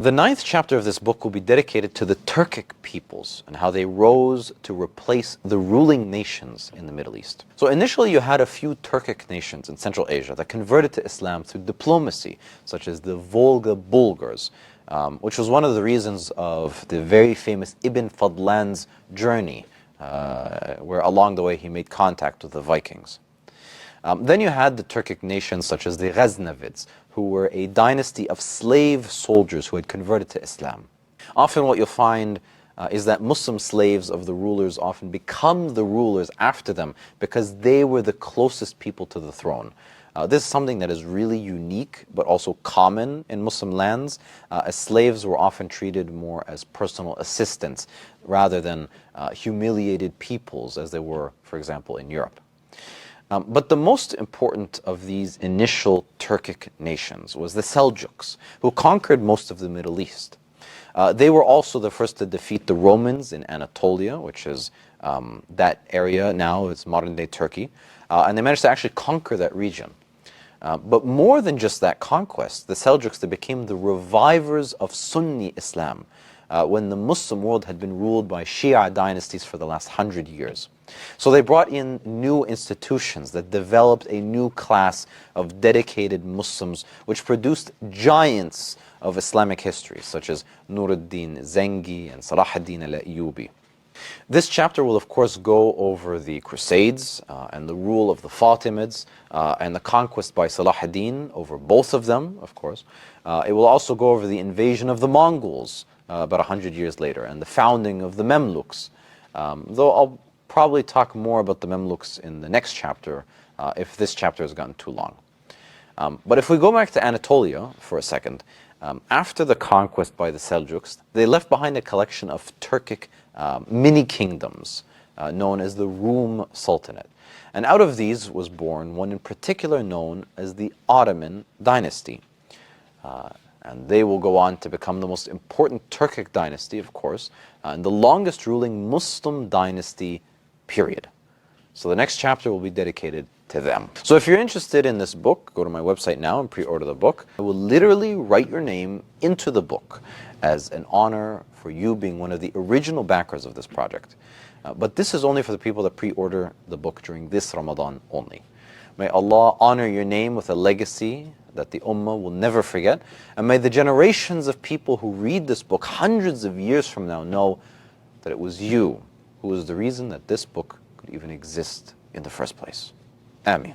The 9th chapter of this book will be dedicated to the Turkic peoples and how they rose to replace the ruling nations in the Middle East. So initially you had a few Turkic nations in Central Asia that converted to Islam through diplomacy, such as the Volga Bulgars, which was one of the reasons of the very famous Ibn Fadlan's journey, where along the way he made contact with the Vikings. Then you had the Turkic nations such as the Ghaznavids, who were a dynasty of slave soldiers who had converted to Islam. Often what you'll find is that Muslim slaves of the rulers often become the rulers after them because they were the closest people to the throne. This is something that is really unique but also common in Muslim lands, as slaves were often treated more as personal assistants rather than humiliated peoples as they were, for example, in Europe. But the most important of these initial Turkic nations was the Seljuks, who conquered most of the Middle East. They were also the first to defeat the Romans in Anatolia, which is that area now, it's modern-day Turkey, and they managed to actually conquer that region. But more than just that conquest, the Seljuks, they became the revivers of Sunni Islam, when the Muslim world had been ruled by Shia dynasties for the last 100 years. So they brought in new institutions that developed a new class of dedicated Muslims, which produced giants of Islamic history, such as Nuruddin Zengi and Salah ad-Din al-Ayyubi. This chapter will, of course, go over the Crusades and the rule of the Fatimids and the conquest by Salah ad-Din over both of them, of course. It will also go over the invasion of the Mongols about 100 years later and the founding of the Mamluks, though I'll probably talk more about the Mamluks in the next chapter if this chapter has gotten too long. But if we go back to Anatolia for a second, after the conquest by the Seljuks, they left behind a collection of Turkic mini-kingdoms known as the Rum Sultanate. And out of these was born one in particular known as the Ottoman Dynasty. And they will go on to become the most important Turkic dynasty, of course, and the longest ruling Muslim dynasty, period. So the next chapter will be dedicated to them. So if you're interested in this book, go to my website now and pre-order the book. I will literally write your name into the book as an honor for you being one of the original backers of this project. But this is only for the people that pre-order the book during this Ramadan only. May Allah honor your name with a legacy that the ummah will never forget. And may the generations of people who read this book hundreds of years from now know that it was you who was the reason that this book could even exist in the first place. Ameen.